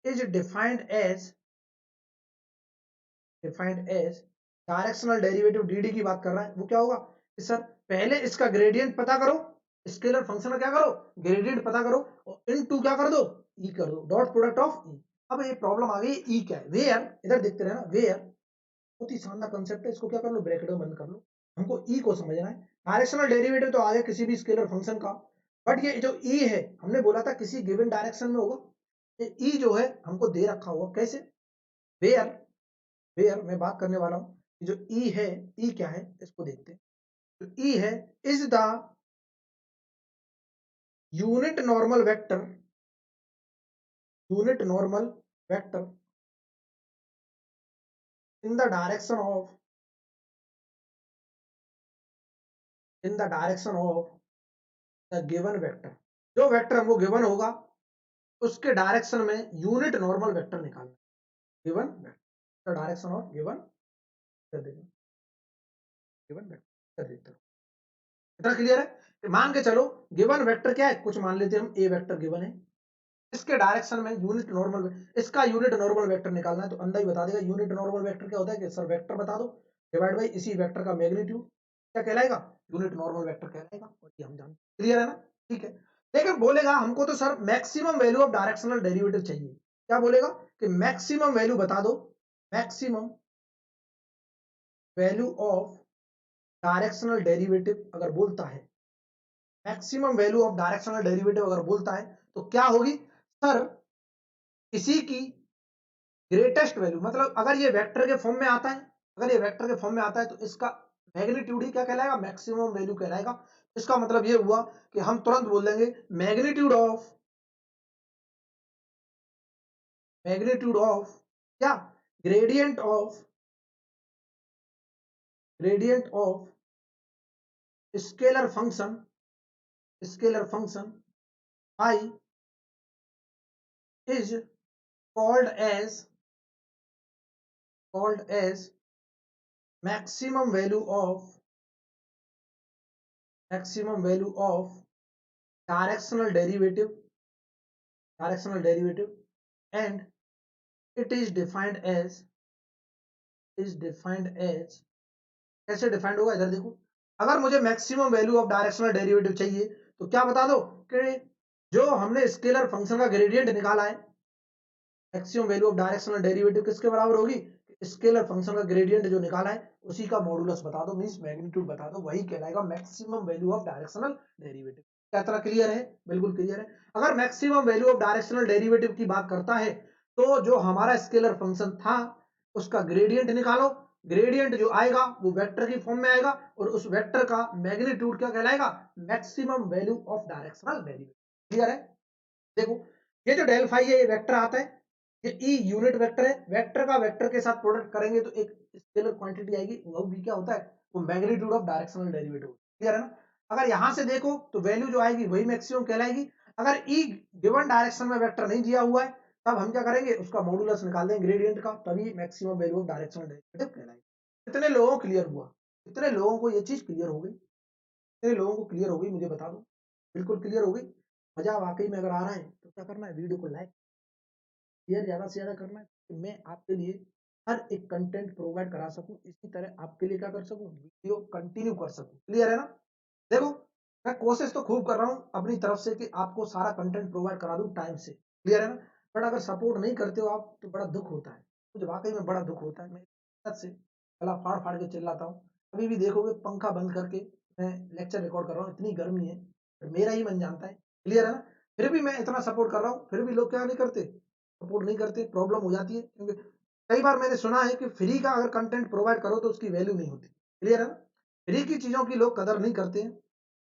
is defined as directional derivative D की बात कर रहा है। वो क्या होगा कि सर पहले इसका ग्रेडियंट पता करो, स्केलर फंक्शन का क्या करो, ग्रेडियंट पता करो, और इनटू क्या कर दो, ई कर दो, डॉट प्रोडक्ट ऑफ ई। अब ये प्रॉब्लम आ गई, ई क्या है, वेयर, इधर देखते रहना, वेयर बहुत ही शानदार कंसेप्ट है, इसको क्या कर लो, ब्रैकेट में बंद कर लो। हमको ई को समझना है। डायरेक्शनल डेरिवेटिव तो आ गया किसी भी स्केलर फंक्शन का, बट ये जो ई है हमने बोला था किसी गिवन डायरेक्शन में होगा। ये ई जो है हमको दे रखा होगा कैसे, वेयर, मैं बात करने वाला हूं कि जो ई है, ई क्या है इसको देखते हैं। जो ई है, is the unit normal vector, unit normal vector in the direction of, in the direction of the given vector. जो वेक्टर हमको गिवन होगा उसके डायरेक्शन में यूनिट नॉर्मल वेक्टर निकालना, given vector direction of given कर देना, गिवन वेक्टर कर देता हूं। इतना क्लियर है कि मान के चलो गिवन वेक्टर क्या है, कुछ मान लेते हैं हम, ए वेक्टर गिवन है, इसके डायरेक्शन में यूनिट नॉर्मल, इसका यूनिट नॉर्मल वेक्टर निकालना है। तो अंदर ही बता देगा यूनिट नॉर्मल वेक्टर क्या होता है कि सर वेक्टर बता दो डिवाइड बाई इसी वेक्टर का मैग्नीट्यूड, क्या कहलाएगा, यूनिट नॉर्मल वेक्टर कहलाएगा। और ये हम जानते, क्लियर है ना, ठीक है। लेकिन बोलेगा हमको तो sir maximum value of directional derivative चाहिए। क्या बोलेगा कि मैक्सिमम वैल्यू बता दो, maximum value of directional derivative अगर बोलता है, maximum value of directional derivative अगर बोलता है तो क्या होगी सर, किसी की ग्रेटेस्ट वैल्यू, मतलब अगर ये वेक्टर के फॉर्म में आता है, अगर ये वेक्टर के फॉर्म में आता है तो इसका मैग्नीट्यूड ही क्या कहलाएगा, मैक्सिमम वैल्यू कहलाएगा। इसका मतलब ये हुआ कि हम तुरंत बोल देंगे मैग्नीट्यूड ऑफ क्या, gradient of scalar function, scalar function I is called as maximum value of directional derivative, and it is defined as कैसे डिफाइंड होगा, इधर देखो। अगर मुझे maximum value of directional derivative चाहिए तो क्या बता दो कि जो हमने स्केलर फंक्शन का ग्रेडियंट निकाला है, maximum value of directional derivative किसके बराबर होगी, स्केलर फंक्शन का ग्रेडियंट जो निकाला है उसी का मॉडुलस बता दो, मींस मैग्नीट्यूड बता दो, वही कहलाएगा maximum value of directional derivative. क्या तरह क्लियर है, बिल्कुल क्लियर है। अगर maximum value of directional derivative की बात करता है तो जो हमारा स्केलर फंक्शन था उसका ग्रेडियंट निकालो, ग्रेडियंट जो आएगा वो वेक्टर की फॉर्म में आएगा और उस वेक्टर का मैग्नीट्यूड क्या कहलाएगा, maximum value of directional derivative. Clear है, देखो ये जो डेल फाई है ये वेक्टर आता है, ये ई यूनिट वेक्टर है, वेक्टर का वेक्टर के साथ प्रोडक्ट करेंगे तो एक स्केलर क्वांटिटी आएगी, वो भी क्या होता है, वो magnitude of directional derivative. Clear है ना। अगर यहां से देखो तो वैल्यू जो आएगी वही मैक्सिमम कहलाएगी। अगर ई गिवन डायरेक्शन में वेक्टर नहीं दिया हुआ है तब हम क्या करेंगे, उसका मॉडुलस निकाल देंगे ग्रेडियंट का, तभी maximum value of directional derivative कहलाएगी। कितने लोगों को क्लियर हुआ, कितने लोगों को ये चीज क्लियर हो गई, कितने लोगों को क्लियर हो गई मुझे बता दो। बिल्कुल क्लियर हो गई। मजा वाकई में अगर आ रहा है तो क्या करना है, वीडियो को लाइक शेयर ज्यादा से ज्यादा करना है कि मैं आपके लिए हर एक कंटेंट प्रोवाइड करा सकूं, इसी तरह आपके लिए क्या कर सकूं, वीडियो कंटिन्यू कर सकूं। क्लियर है ना। देखो मैं कोशिश तो खूब कर रहा हूं अपनी तरफ से कि आपको सारा कंटेंट प्रोवाइड करा दूं टाइम से। क्लियर है ना। बट अगर सपोर्ट नहीं करते हो आप तो बड़ा दुख होता है, मुझे वाकई में बड़ा दुख होता है। मैं से गला फाड़ फाड़ के चिल्लाता हूँ। अभी भी देखोगे पंखा बंद करके मैं लेक्चर रिकॉर्ड कर रहा हूँ, इतनी गर्मी है, मेरा ही मन जानता है। क्लियर है ना। फिर भी मैं इतना सपोर्ट कर रहा हूँ, फिर भी लोग क्या नहीं करते, सपोर्ट नहीं करते, प्रॉब्लम हो जाती है। क्योंकि कई बार मैंने सुना है कि फ्री का अगर कंटेंट प्रोवाइड करो तो उसकी वैल्यू नहीं होती। क्लियर है ना। फ्री की चीजों की लोग कदर नहीं करते हैं।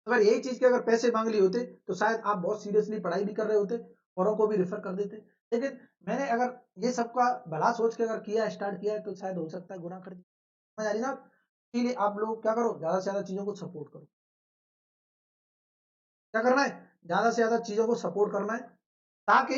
अगर यही चीज के अगर पैसे मांग लिए होते तो शायद आप बहुत सीरियसली पढ़ाई भी कर रहे होते, औरों को भी रेफर कर देते। लेकिन मैंने अगर ये सबका भला सोच के अगर किया, स्टार्ट किया है तो शायद हो सकता है गुनाह कर दिया। समझ आ रही ना। इसीलिए आप लोग क्या करो, ज्यादा से ज्यादा चीजों को सपोर्ट करो। क्या करना है, ज्यादा से ज्यादा चीजों को सपोर्ट करना है, ताकि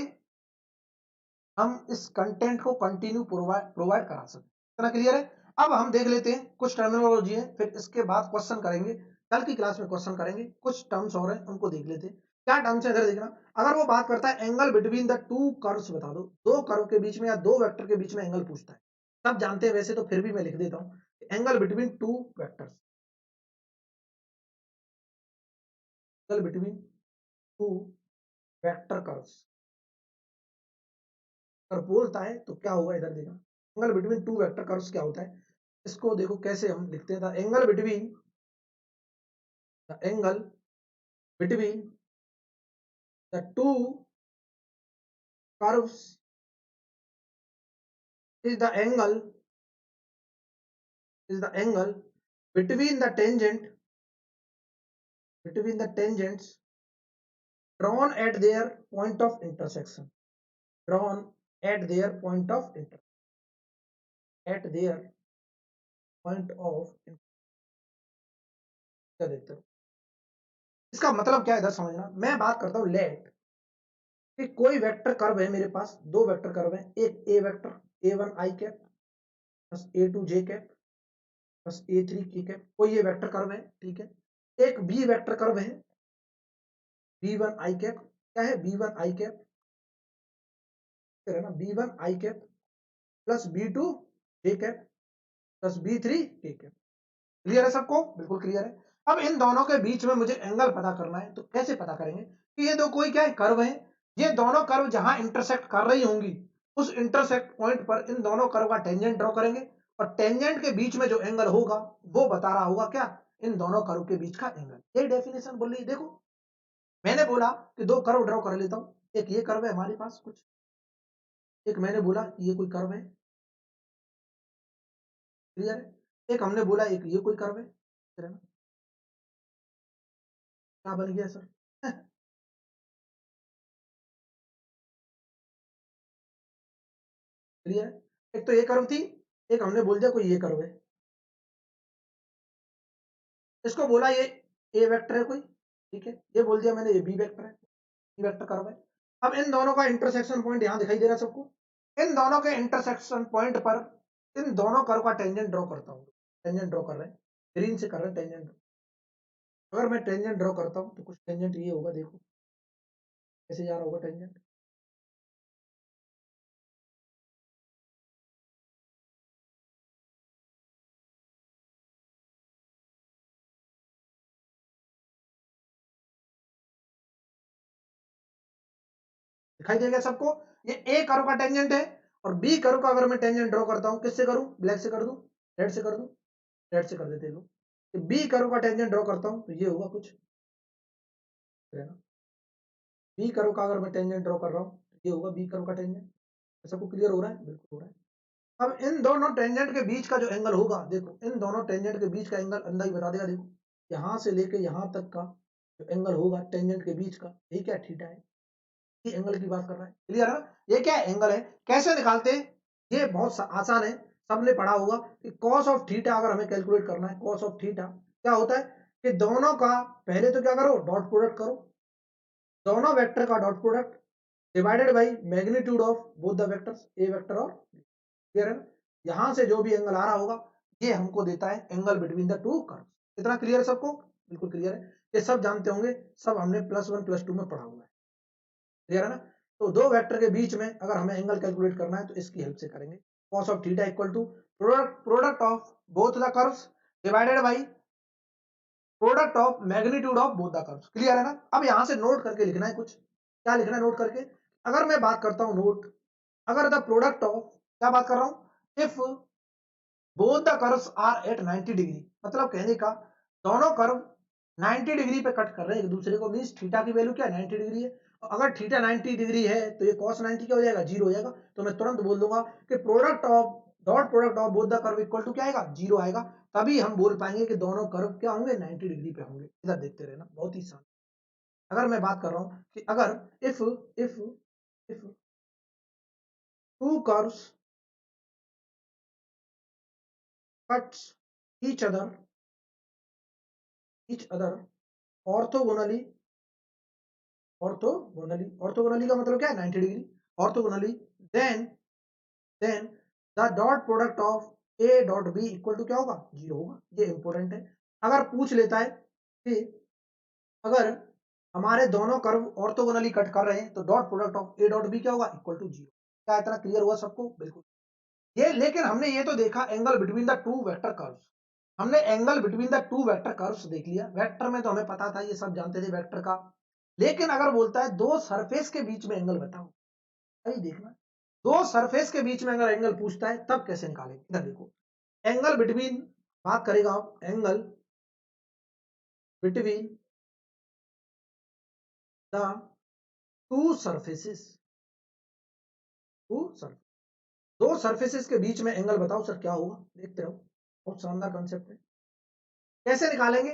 हम इस कंटेंट को कंटिन्यू प्रोवाइड करा सकें। इतना क्लियर है। अब हम देख लेते हैं कुछ टर्मिनोलॉजी है, फिर इसके बाद क्वेश्चन करेंगे, कल की क्लास में क्वेश्चन करेंगे। कुछ टर्म्स और हैं उनको देख लेते हैं। क्या टर्म्स है इधर देखना। अगर वो बात करता है angle between the to curves बता दो, दो कर्व के बीच में या दो वेक्टर के बीच में एंगल पूछता है। सब जानते हैं वैसे, तो फिर भी मैं लिख देता हूं, angle between two vectors, angle between two vector curves अगर बोलता है तो क्या होगा इधर देखना। Angle between two vector curves क्या होता है, इसको देखो कैसे हम लिखते हैं। Angle between the to curves is the angle is the angle between the tangents drawn at their point of intersection, drawn at their point of inter at their point of inter. इसका मतलब क्या है इधर समझना। मैं बात करता हूं लेट कि कोई वेक्टर कर्व है मेरे पास, दो वेक्टर कर्व है, एक A vector A one I cap plus A two J cap plus A three K cap, कोई ये वेक्टर कर्व है, ठीक है। एक बी वेक्टर कर्व है बी वन आई कैप, क्या है बी वन आई कैप है ना, B one I cap plus B two J cap plus B three K cap. Clear है सबको, बिल्कुल क्लियर है। अब इन दोनों के बीच में मुझे एंगल पता करना है, तो कैसे पता करेंगे कि ये दो कोई क्या है कर्व है, ये दोनों कर्व जहां इंटरसेक्ट कर रही होंगी उस इंटरसेक्ट पॉइंट पर इन दोनों कर्व का टेंजेंट ड्रॉ करेंगे, और टेंजेंट के बीच में जो एंगल होगा वो बता रहा होगा क्या, इन दोनों कर्व के बीच का एंगल। ये डेफिनेशन बोल रही है। देखो मैंने बोला कि दो कर्व ड्रॉ कर लेता हूं, एक ये कर्व है हमारे पास कुछ, एक मैंने बोला ये कोई कर्व है, क्लियर है। एक हमने बोला एक ये कोई कर्व है, क्या बन गया सर क्लियर है। एक तो ये कर्व थी, एक हमने बोल दिया कोई ये कर्व है, इसको बोला ये ए वेक्टर है कोई, ठीक है। ये बोल दिया मैंने ये बी वेक्टर है, बी वेक्टर कर्व है। अब इन दोनों का इंटरसेक्शन पॉइंट यहां दिखाई दे रहा है सबको। इन दोनों के इंटरसेक्शन पॉइंट पर इन दोनों कर्व का टेंजेंट ड्रॉ करता हूं। टेंजेंट ड्रॉ कर रहे हैं, ग्रीन से कर रहे हैं टेंजेंट। अगर मैं टेंजेंट ड्रॉ करता हूं तो कुछ टेंजेंट ये होगा, देखो कैसे जा रहा होगा टेंजेंट। दिखाई देगा सबको। ये ए कर्व का टेंजेंट है, और बी कर्व का अगर मैं टेंजेंट ड्रॉ करता हूं, किससे करूं, ब्लैक से कर दूं, रेड से कर दूं, रेड से कर देते लोग। बी कर्व का टेंजेंट ड्रॉ करता हूं तो ये होगा कुछ, बी कर्व का अगर मैं टेंजेंट ड्रॉ कर रहा हूं तो ये होगा बी कर्व का टेंजेंट। सबको क्लियर हो रहा है, बिल्कुल हो रहा है। अब इन दोनों टेंजेंट के बीच का जो एंगल होगा, देखो इन दोनों टेंजेंट के बीच का एंगल अंदर ही बता देगा। देखो यहां से लेके यहां तक का जो एंगल होगा टेंजेंट के बीच का, ये क्या थीटा है, ये एंगल की बात कर रहा है। क्लियर है ना, ये क्या एंगल है, कैसे निकालते हैं, ये बहुत आसान है, सबने पढ़ा होगा कि कॉस ऑफ थीटा अगर हमें कैलकुलेट करना है, कॉस ऑफ थीटा क्या होता है कि दोनों का पहले तो क्या करो, डॉट प्रोडक्ट करो, दोनों वेक्टर का dot product divided by magnitude of both the vectors A vector और, क्लियर है ना। यहां से जो भी एंगल आ रहा होगा ये हमको देता है angle between the to curves. इतना क्लियर है सबको, बिल्कुल क्लियर है। ये सब जानते होंगे, सब हमने प्लस वन प्लस टू में पढ़ा हुआ है, क्लियर है ना। तो दो वेक्टर के बीच में अगर हमें एंगल कैलकुलेट करना है तो इसकी हेल्प से करेंगे। cos of theta equal to product of both the curves divided by product of magnitude of both the curves. Clear है ना। अब यहां से नोट करके लिखना है कुछ, क्या लिखना है नोट करके। अगर मैं बात करता हूं नोट, अगर द प्रोडक्ट ऑफ, क्या बात कर रहा हूं, if both the curves are at 90 degree, मतलब कहने का दोनों कर्व 90 डिग्री पे कट कर रहे हैं एक दूसरे को, मींस थीटा की वैल्यू क्या 90 डिग्री है। अगर थीटा 90 डिग्री है तो ये cos 90 क्या हो जाएगा, जीरो हो जाएगा। तो मैं तुरंत बोल दूंगा कि product of dot product of both the curve equal to क्या आएगा, जीरो आएगा। तभी हम बोल पाएंगे कि दोनों कर्व क्या होंगे, 90 डिग्री पे होंगे। इधर देखते रहना, बहुत ही आसान। अगर मैं बात कर रहा हूं कि अगर if if if two curves cuts each other orthogonally orthogonally का मतलब क्या है 90 degree orthogonally then then the dot product of a dot b equal to क्या होगा 0 होगा। ये इंपॉर्टेंट है। अगर पूछ लेता है कि अगर हमारे दोनों कर्व ऑर्थोगोनली कट कर रहे हैं तो dot product of A dot B क्या होगा इक्वल टू 0। क्या इतना क्लियर हुआ सबको? बिल्कुल। ये लेकिन हमने ये तो देखा angle between the two vector curves. हमने angle between the two vector curves देख लिया। वेक्टर में तो हमें पता था, ये सब जानते थे वेक्टर का। लेकिन अगर बोलता है दो सरफेस के बीच में एंगल बताओ, अभी देखना, दो सरफेस के बीच में अगर एंगल पूछता है तब कैसे निकालेंगे। इधर देखो, एंगल बिटवीन, बात करेगा आप angle between the to surfaces, दो सरफेसेस के बीच में एंगल बताओ सर क्या होगा। देखते रहो, बहुत शानदार कंसेप्ट है। कैसे निकालेंगे?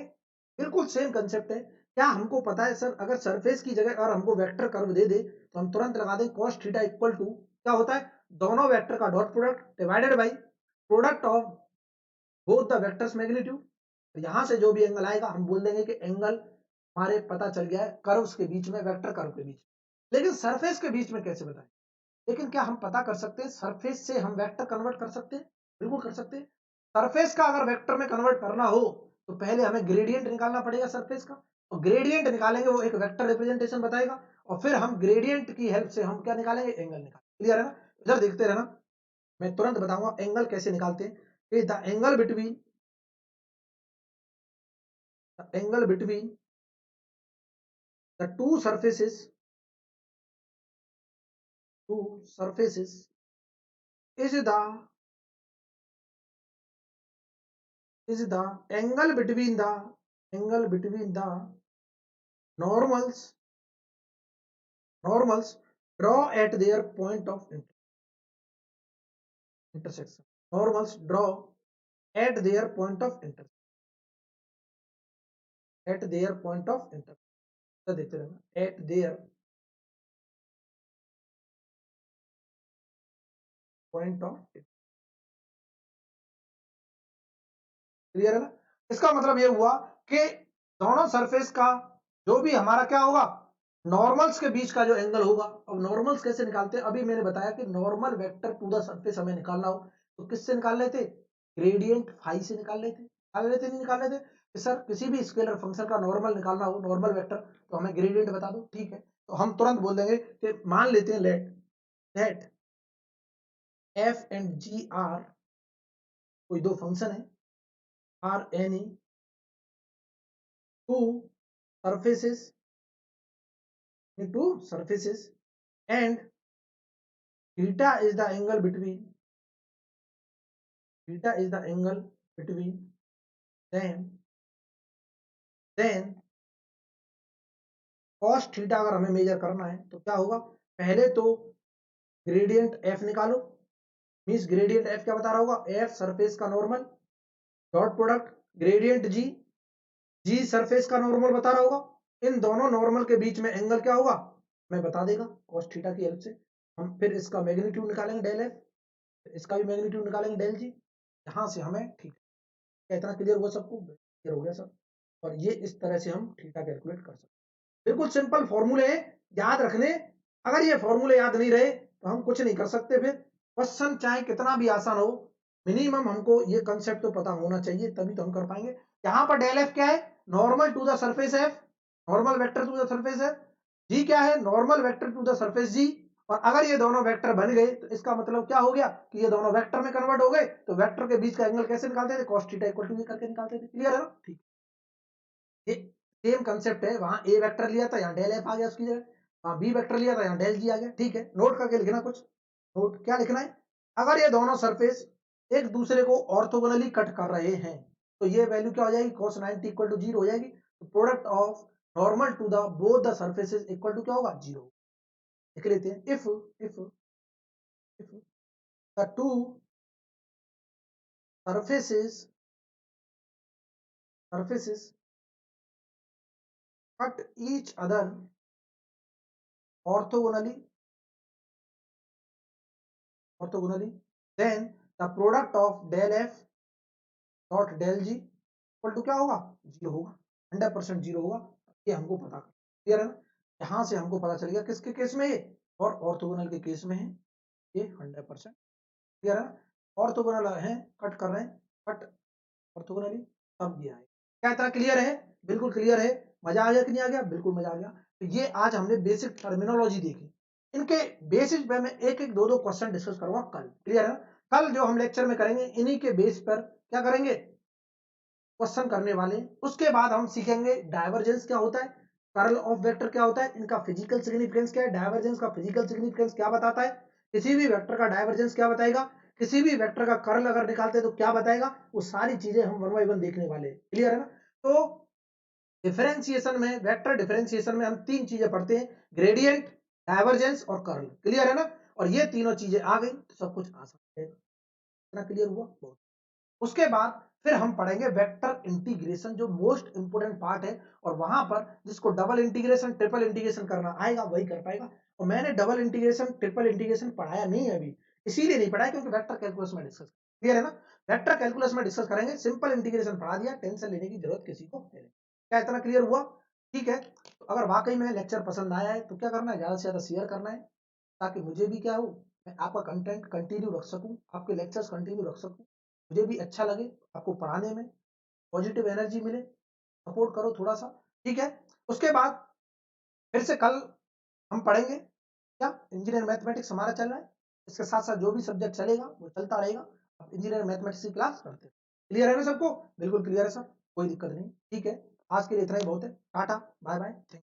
बिल्कुल सेम कंसेप्ट है। क्या हमको पता है सर, अगर सरफेस की जगह अगर हमको वेक्टर कर्व दे दे तो हम तुरंत लगा दें cos थीटा इक्वल टू क्या होता है, दोनों वेक्टर का dot product divided by product of both the vectors magnitude. यहां से जो भी एंगल आएगा हम बोल देंगे कि एंगल हमारे पता चल गया है कर्व्स के बीच में, वेक्टर कर्व के बीच। लेकिन सरफेस के बीच में कैसे बताएं? लेकिन क्या हम पता कर सकते हैं सरफेस से हम वेक्टर कन्वर्ट कर सकते हैं? बिल्कुल कर सकते हैं। सरफेस का अगर वेक्टर में कन्वर्ट करना हो तो पहले हमें ग्रेडियंट निकालना पड़ेगा सरफेस का, और ग्रेडियंट निकालेंगे वो एक वेक्टर रिप्रेजेंटेशन बताएगा, और फिर हम ग्रेडियंट की हेल्प से हम क्या निकालेंगे, एंगल निकालेंगे। क्लियर है ना? इधर देखते रहना, मैं तुरंत बताऊंगा एंगल कैसे निकालते हैं। The angle between the to surfaces is the angle between the normals draw at their point of intersection, normals draw at their point of intersection, तो देखते रहना at their point of intersection। Clear है ना? इसका मतलब ये हुआ कि दोनों सरफेस का जो भी हमारा क्या होगा, नॉर्मल्स के बीच का जो एंगल होगा। अब नॉर्मल्स कैसे निकालते हैं? अभी मैंने बताया कि normal vector to the surface हमें निकालना हो तो किससे निकाल लेते? ग्रेडियंट फाई से निकाल लेते। नहीं निकाल लेते कि सर किसी भी स्केलर फंक्शन का नॉर्मल निकालना हो, नॉर्मल वेक्टर, तो हमें ग्रेडियंट बता दो। ठीक है, तो हम तुरंत बोल देंगे कि मान लेते हैं let f and g are कोई दो फंक्शन है, are any two surfaces and theta is the angle between then cos theta अगर हमें मेजर करना है तो क्या होगा, पहले तो ग्रेडियंट एफ निकालो। मींस ग्रेडियंट एफ क्या बता रहा होगा, एफ सरफेस का नॉर्मल डॉट प्रोडक्ट ग्रेडियंट जी सरफेस का नॉर्मल बता रहा होगा। इन दोनों नॉर्मल के बीच में एंगल क्या होगा मैं बता देगा cos थीटा की हेल्प से। हम फिर इसका मैग्नीट्यूड निकालेंगे डेल एफ, इसका भी मैग्नीट्यूड निकालेंगे डेल जी। यहां से हमें ठीक है, इतना क्लियर हुआ सबको? क्लियर हो गया सब। और ये इस तरह से हम थीटा कैलकुलेट कर सकते हैं। बिल्कुल सिंपल फॉर्मूले याद रखने। अगर ये फॉर्मूले याद नहीं रहे तो हम कुछ नहीं कर सकते। फिर क्वेश्चन चाहे कितना भी आसान हो, मिनिमम हमको ये कंसेप्ट तो पता होना चाहिए, तभी तो हम कर पाएंगे। यहाँ पर डेल एफ क्या है, normal to the surface F, normal vector to the surface F. G क्या है, normal vector to the surface G. और अगर ये दोनों वेक्टर बन गए तो इसका मतलब क्या हो गया कि ये दोनों वेक्टर में कन्वर्ट हो गए। तो वेक्टर के बीच का एंगल कैसे निकालते थे, cos थीटा इक्वल टू ये करके निकालते थे। क्लियर है ना? ठीक, ये सेम कंसेप्ट है। वहां ए वेक्टर लिया था, यहाँ डेल एफ आ गया उसकी जगह, वहां बी वेक्टर लिया था, यहाँ डेल जी आ गया। ठीक है, नोट करके लिखना कुछ। नोट क्या लिखना है, अगर ये दोनों सरफेस एक दूसरे को ऑर्थोगोनली कट कर रहे हैं तो ये वैल्यू क्या हो जाएगी, cos 90 इक्वल टू 0 हो जाएगी। तो product of normal to the both the surfaces equal to क्या होगा, 0। लिख लेते हैं, if the two surfaces cut each other orthogonally, then the product of del f dot del g equal to क्या होगा, 0 होगा, 100% 0 होगा, ये हमको पता कर, क्लियर है ना। यहाँ से हमको पता चल गया किसके केस में ये, और ऑर्थोगोनल के केस में है ये 100%, क्लियर है ना। ऑर्थोगोनल है, कट कर रहे हैं, कट ऑर्थोगोनली, तब ये आएगा। क्या इतना क्लियर है, बिल्कुल क्लियर है, मजा आ गया कि नहीं आ गया, बिल्कुल मजा आ गया। तो ये आज हमने बेसिक टर्मिनोलॉजी देखी, इनके बेसिस पे मैं एक एक दो दो क्वेश्चन डिस्कस करूंगा कल, क्लियर है ना। कल जो हम लेक्चर में करेंगे इन्हीं के बेस पर क्या करेंगे, क्वेश्चन करने वाले। उसके बाद हम सीखेंगे डाइवर्जेंस क्या होता है, कर्ल ऑफ वेक्टर क्या होता है, इनका फिजिकल सिग्निफिकेंस क्या है, डाइवर्जेंस का फिजिकल सिग्निफिकेंस क्या बताता है, किसी भी वेक्टर का डाइवर्जेंस क्या बताएगा, किसी भी वेक्टर का कर्ल अगर निकालते हैं तो क्या बताएगा, वो सारी चीजें हम 1 बाय 1 देखने वाले हैं, क्लियर है ना। तो डिफरेंशिएशन में, वेक्टर डिफरेंशिएशन में हम तीन चीजें पढ़ते हैं, ग्रेडियंट, डाइवर्जेंस और कर्ल, क्लियर है ना। और ये तीनों चीजें आ गई तो सब कुछ आसान है, इतना क्लियर हुआ बहुत। उसके बाद फिर हम पढ़ेंगे वेक्टर इंटीग्रेशन, जो मोस्ट इंपोर्टेंट पार्ट है, और वहां पर जिसको डबल इंटीग्रेशन ट्रिपल इंटीग्रेशन करना आएगा वही कर पाएगा। और मैंने डबल इंटीग्रेशन ट्रिपल इंटीग्रेशन पढ़ाया नहीं है अभी, इसीलिए नहीं पढ़ाया क्योंकि वेक्टर कैलकुलस में डिस्कस, क्लियर है ना, वेक्टर कैलकुलस में डिस्कस करेंगे, सिंपल इंटीग्रेशन पढ़ा दिया, टेंशन लेने की जरूरत किसी को नहीं। क्या इतना क्लियर हुआ, ठीक है। तो अगर वाकई में लेक्चर पसंद आया है तो क्या करना है, ज्यादा से ज्यादा शेयर करना है, ताकि मुझे भी क्या हो, मैं आपका कंटेंट कंटिन्यू रख सकूं, आपके लेक्चर्स कंटिन्यू रख सकूं, मुझे भी अच्छा लगे, आपको पढ़ाने में पॉजिटिव एनर्जी मिले, सपोर्ट करो थोड़ा सा, ठीक है। उसके बाद फिर से कल हम पढ़ेंगे क्या, इंजीनियर मैथमेटिक्स हमारा चल रहा है, इसके साथ साथ जो भी सब्जेक्ट चलेगा वो चलता रहेगा। अब इंजीनियर मैथमेटिक्स की क्लास करते हैं, क्लियर है ना सबको, बिल्कुल क्लियर है सब, कोई दिक्कत नहीं, ठीक है। आज के लिए इतना ही बहुत है, टाटा बाय बाय।